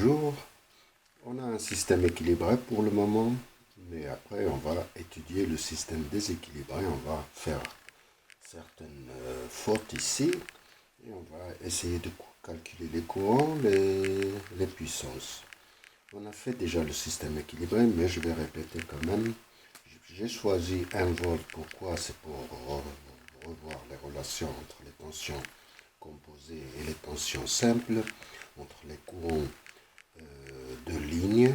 Bonjour, on a un système équilibré pour le moment, mais après on va étudier le système déséquilibré, on va faire certaines fautes ici, et on va essayer de calculer les courants, les puissances. On a fait déjà le système équilibré, mais je vais répéter quand même. J'ai choisi 1 volt, pourquoi? C'est pour revoir les relations entre les tensions composées et les tensions simples, entre les courants de ligne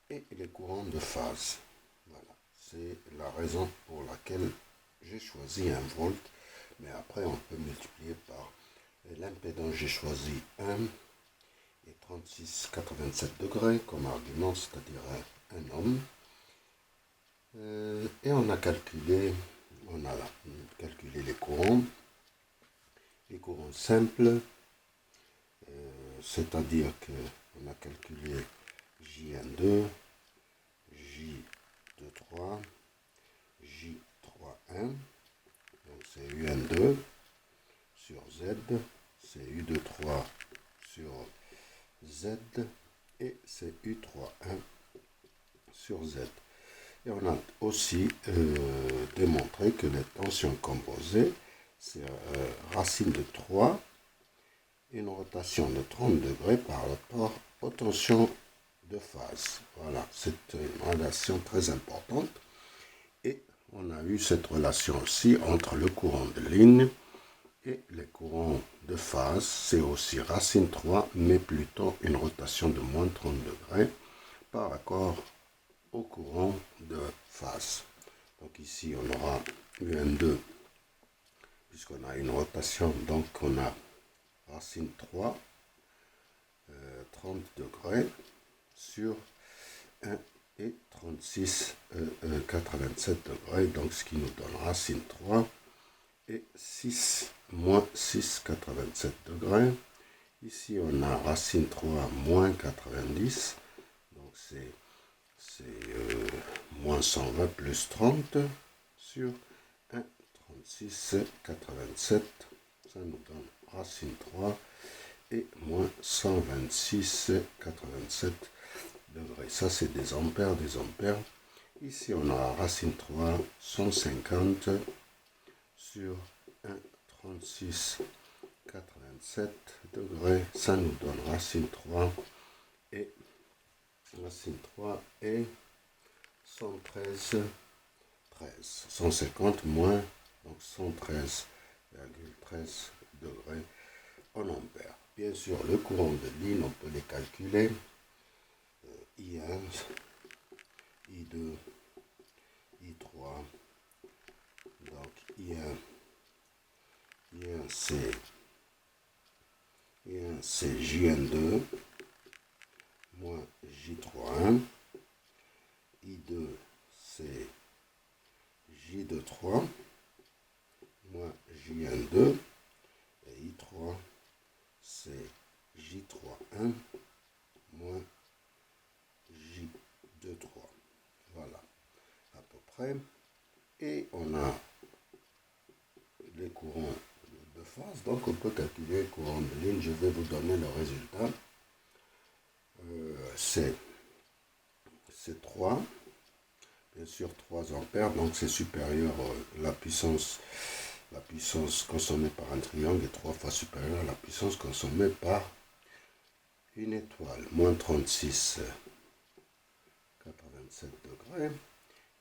et les courants de phase. Voilà, c'est la raison pour laquelle j'ai choisi 1 volt, mais après on peut multiplier par l'impédance. J'ai choisi 1 et 36,87 degrés comme argument, c'est-à-dire un ohm. Et on a calculé les courants simples, c'est-à-dire qu'on a calculé J12, J23, J31, donc c'est UN2 sur Z, c'est U23 sur Z et c'est U31 sur Z. Et on a aussi démontré que les tensions composées, c'est racine de 3, une rotation de 30 degrés par rapport aux tensions de phase. Voilà, c'est une relation très importante. Et on a eu cette relation aussi entre le courant de ligne et les courants de phase. C'est aussi racine 3, mais plutôt une rotation de moins 30 degrés par rapport au courant de phase. Donc ici, on aura UN2, puisqu'on a une rotation, donc on a racine 3, 30 degrés sur 1 et 36,87 degrés, donc ce qui nous donne racine 3 et 6 moins 6,87 degrés. Ici, on a racine 3 moins 90, donc c'est moins 120 plus 30 sur 1, 36,87. Ça nous donne racine 3 et moins 126,87 degrés. Ça, c'est des ampères, des ampères. Ici, on a racine 3, 150 sur 1, 36,87 degrés. Ça nous donne racine 3 et 113, 13. 150 moins, donc 113,13 degrés en ampères. Bien sûr, le courant de ligne, on peut les calculer. I1, I2, I3. Donc I1 c'est J12 moins J31. I2 c'est J23 moins J12. Et I3 c'est J31 moins J23. Voilà, à peu près. Et on a les courants de phase, donc on peut calculer le courant de ligne. Je vais vous donner le résultat. C'est 3, bien sûr 3 ampères, donc c'est supérieur à la puissance consommée par un triangle est 3 fois supérieure à la puissance consommée par une étoile. Moins 36,87 degrés.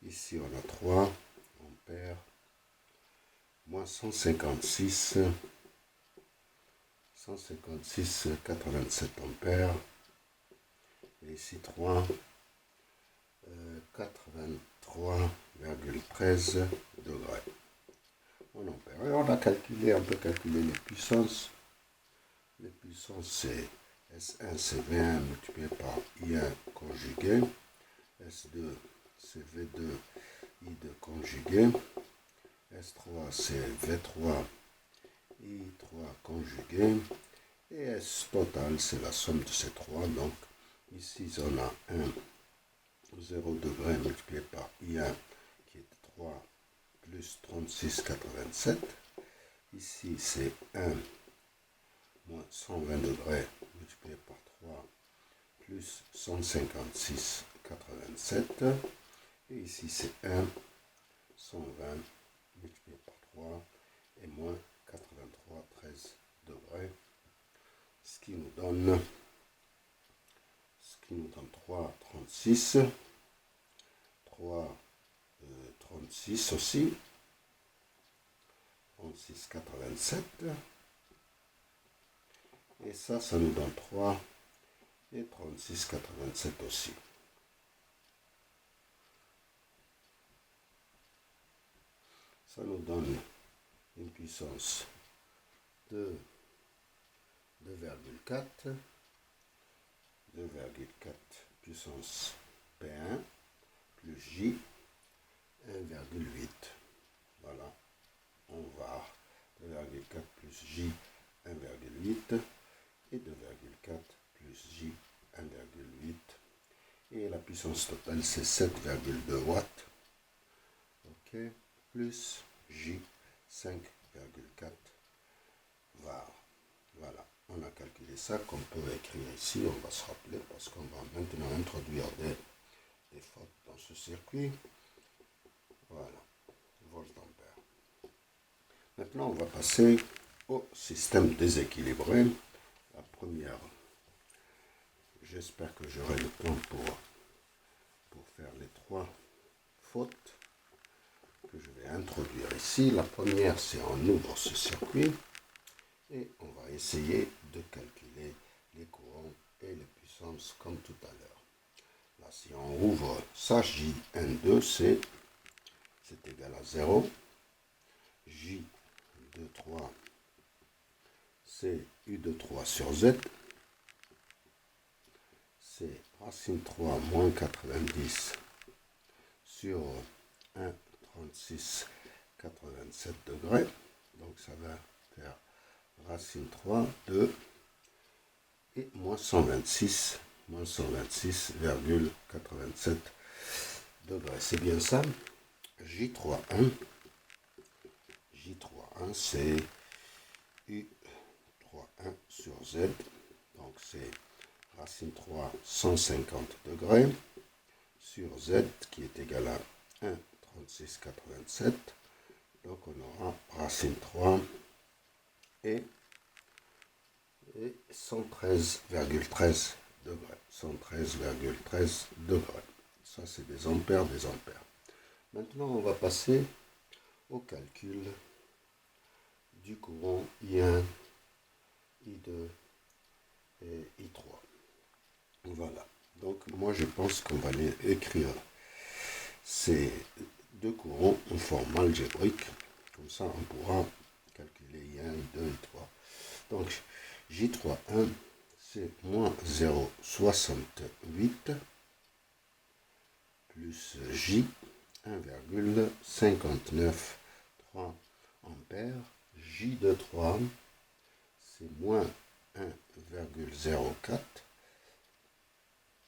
Ici on a 3 ampères. Moins 156,87 ampères. Et ici 3, 83,13 degrés. En ampères. Et on peut calculer les puissances. Les puissances, c'est S1, c'est V1 multiplié par I1 conjugué. S2, c'est V2, I2 conjugué. S3, c'est V3, I3 conjugué. Et S total, c'est la somme de ces trois. Donc, ici, on a 0 degré multiplié par I1 qui est 3 plus 36,87. Ici, c'est 1 moins 120 degrés multiplié par plus 156,87. Et ici, c'est 1, 120 multiplié par 3 et moins 83,13 degrés. Ce qui nous donne 3,36. 3,36 aussi. 36,87. Et ça nous donne 3 et 36,87 aussi. Ça nous donne une puissance de 2,4. 2,4 puissance P1 plus J 1,8. Voilà, on va 2,4 plus J 1,8 et 2,4 plus J 1,8. Et la puissance totale, c'est 7,2 watts. OK, plus J 5,4 var. Voilà, on a calculé ça qu'on peut écrire ici. On va se rappeler parce qu'on va maintenant introduire des fautes dans ce circuit. Voilà, volts d'ampère. Maintenant, on va passer au système déséquilibré. La première, j'espère que j'aurai le temps pour faire les 3 fautes que je vais introduire ici. La première, c'est on ouvre ce circuit et on va essayer de calculer les courants et les puissances comme tout à l'heure. Là, si on ouvre ça, J1,2, c'est égal à 0. J2,3, c'est U2,3 sur Z. C'est racine 3 moins 90 sur 1,3687 degrés. Donc ça va faire racine 3 de et moins 126,87 degrés. C'est bien ça. J3,1, c'est U3,1 sur Z. Donc c'est racine 3, 150 degrés sur Z qui est égal à 1,3687. Donc on aura racine 3 et 113,13 degrés. 113,13 degrés. Ça, c'est des ampères, des ampères. Maintenant, on va passer au calcul du courant I1, I2 et I3. Voilà. Donc, moi, je pense qu'on va les écrire ces deux courants en forme algébrique. Comme ça, on pourra calculer I1, I2, I3. Donc, J3,1, c'est moins 0,68 plus J 1,593 ampères. J2,3, c'est moins 1,04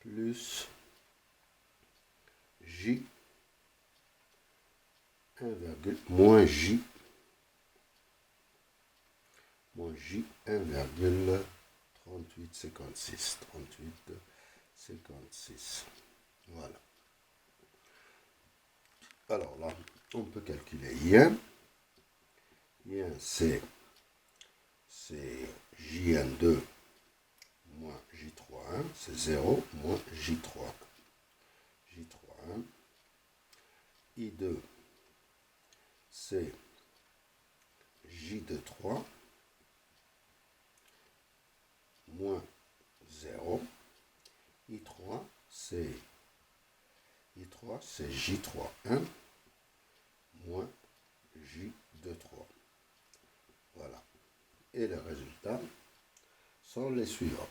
plus J moins J 1,3856. Voilà. Alors là, on peut calculer I1. I1, c'est J1,2 moins J3,1, c'est 0 moins J3. J3,1. I2, c'est J2,3 moins 0. I3, c'est J3,1 moins J2,3. Voilà. Et les résultats sont les suivants.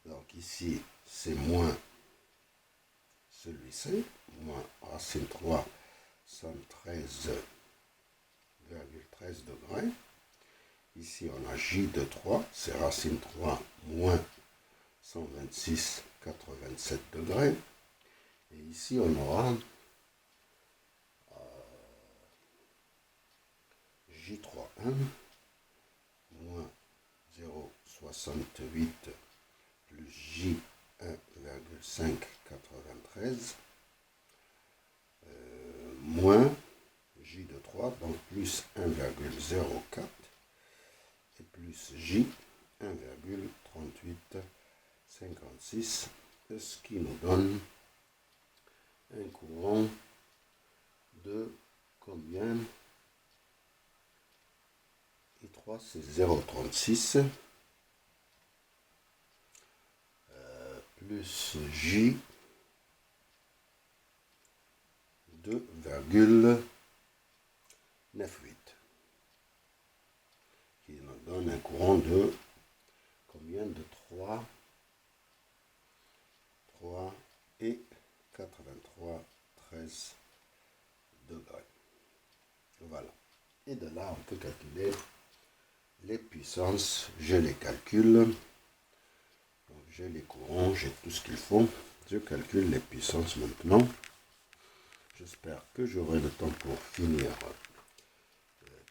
Donc ici, c'est moins celui-ci, moins racine 3, 113,13 degrés. Ici, on a J2,3, c'est racine 3 moins 126,87 degrés. Et ici, on aura J3,1 moins 0,68 plus J 1,593 moins J de 3, donc plus 1,04 et plus J 1,3856, ce qui nous donne un courant de combien? I3 c'est 0,36 plus J 2,98 qui nous donne un courant de combien? De 3 et 83,13 degrés. Voilà. Et de là, on peut calculer les puissances. Je les calcule. Donc, j'ai les courants, j'ai tout ce qu'il faut. Je calcule les puissances maintenant. J'espère que j'aurai le temps pour finir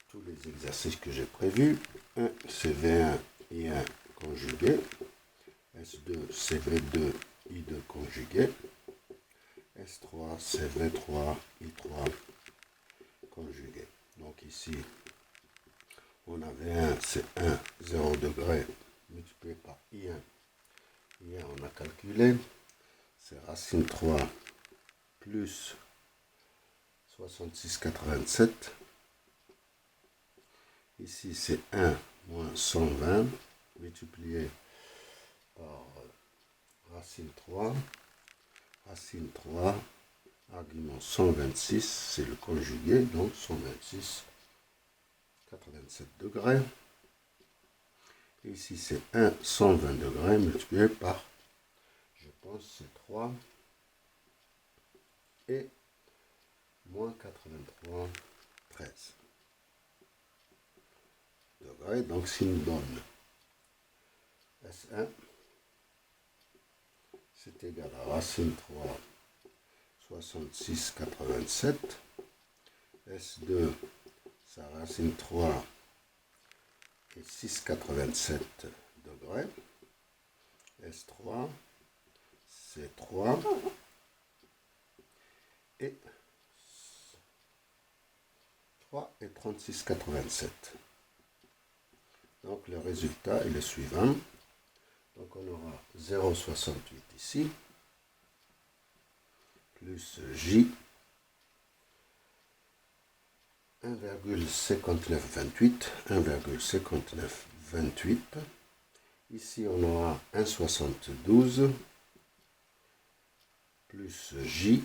tous les exercices que j'ai prévus. 1 CV1 I1 conjugué. S2 CV2 I2 conjugué. S3 CV3 I3 conjugué. Donc ici, on avait 1, c'est 1, 0 degré multiplié par I1. I1, on a calculé, c'est racine 3 plus 66,87. Ici, c'est 1 moins 120 multiplié par racine 3. Racine 3, argument 126, c'est le conjugué, donc 126, 87 degrés. Et ici, c'est 1, 120 degrés multiplié par, je pense, c'est 3 et moins 83, 13 degrés. Donc, s'il nous donne S1, c'est égal à racine 3, 66,87. S2, sa racine 3 est 6,87 degrés. S3, c'est 3 et 36,87. Donc le résultat est le suivant. Donc on aura 0,68 ici, plus J 1,5928. Ici on aura 1,72 plus J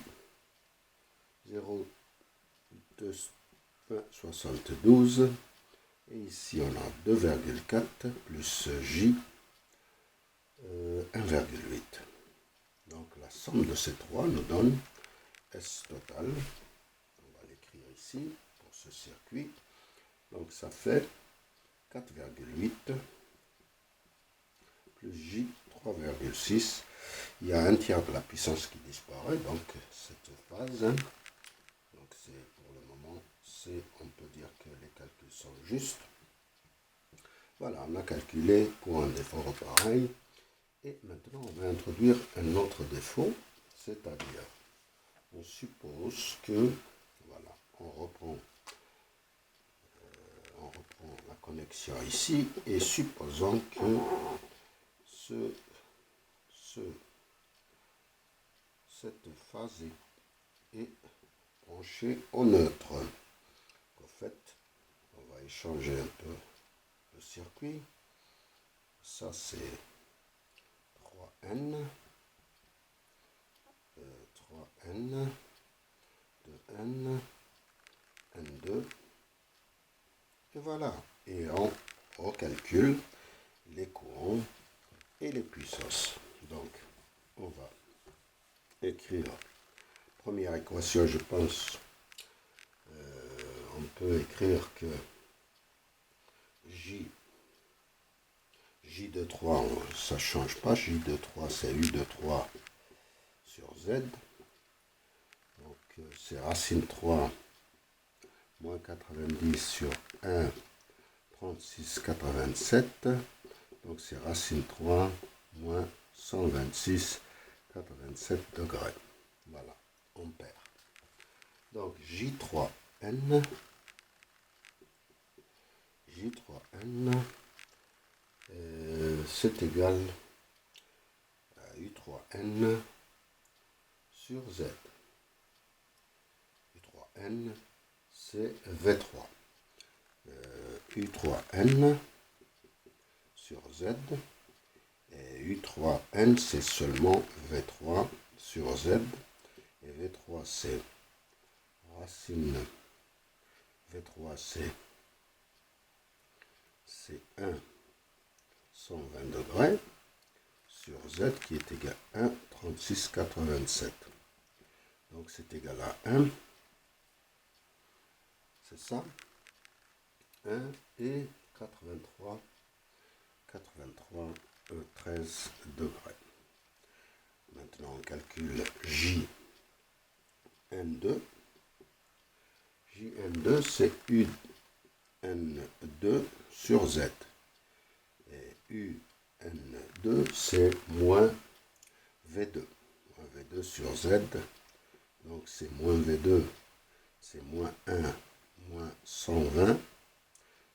0,272. Et ici on a 2,4 plus J 1,8. Donc la somme de ces trois nous donne S total. On va l'écrire ici pour ce circuit. Donc ça fait 4,8 plus J 3,6. Il y a un tiers de la puissance qui disparaît, donc cette phase. Donc c'est pour le moment, on peut dire que les calculs sont justes. Voilà, on a calculé pour un défaut pareil. Et maintenant, on va introduire un autre défaut, c'est-à-dire, on suppose que, voilà, on reprend la connexion ici, et supposons que cette phase est branchée au neutre. En fait, on va échanger un peu le circuit. Ça, c'est 3N, 3N, 2N, N2, et voilà. Et on recalcule les courants et les puissances. Donc, on va écrire première équation, je pense, on peut écrire que J de 3, ça ne change pas. J de 3, c'est U de 3 sur Z. Donc, c'est racine 3 moins 90 sur 1, 36,87. Donc, c'est racine 3 moins 126,87. 87 degrés. Voilà, on perd. Donc J3N, c'est égal à U3N sur Z. U3N, c'est V3. U3N sur Z. Et U3N, c'est seulement V3 sur Z. Et V3, c'est racine. V3, c'est 1, 120 degrés sur Z qui est égal à 1, 36, 87. Donc c'est égal à 1. C'est ça. 1 et 83, 13 degrés. Maintenant on calcule JN2. JN2 c'est UN2 sur Z. Et UN2 c'est moins V2. Moins V2 sur Z. Donc c'est moins V2, c'est moins 1, moins 120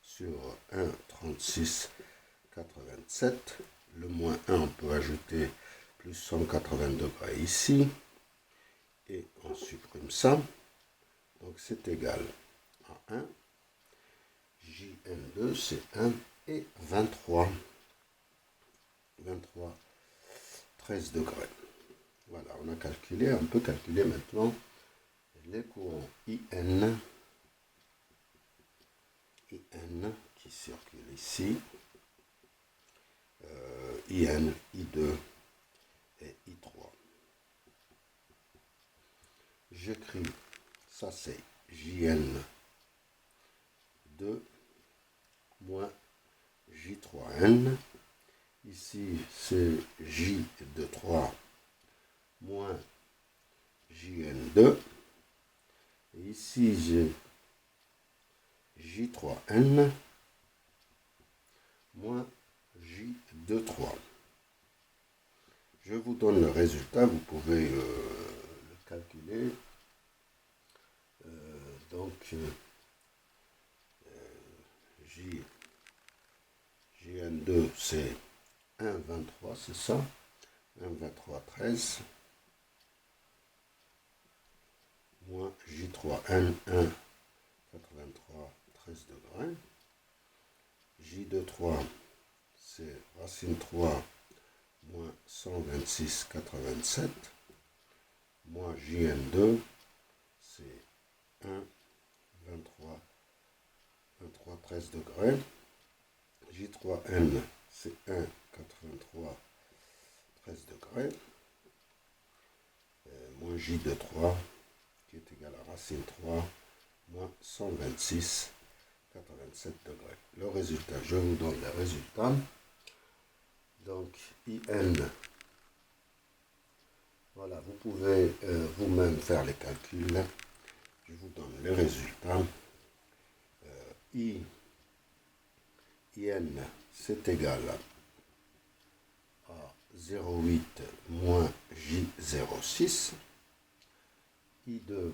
sur 1, 36, 87. Le moins 1, on peut ajouter plus 180 degrés ici. Et on supprime ça. Donc c'est égal à 1. JN2, c'est 1 et 23. 23, 13 degrés. Voilà, on a calculé, on peut calculer maintenant les courants IN qui circulent ici, IN, I2 et I3. J'écris, ça c'est JN2 moins J3N. Ici c'est J23 moins JN2. Et ici j'ai J3N moins J23. Je vous donne le résultat, vous pouvez le calculer. JN2 c'est 1,23, c'est ça, 1,23, 13, moins J3N, 1,83, 13 degrés. J23, c'est racine 3, moins 126, 87, moins JN2, c'est 1, 23, 23, 13 degrés. J3N, c'est 1, 83, 13 degrés. Moins J23, qui est égal à racine 3, moins 126, 87 degrés. Le résultat, je vous donne le résultat. Donc, IN, voilà, vous pouvez vous-même faire les calculs. Je vous donne les résultats. IN, c'est égal à 0,8 moins J06. I2,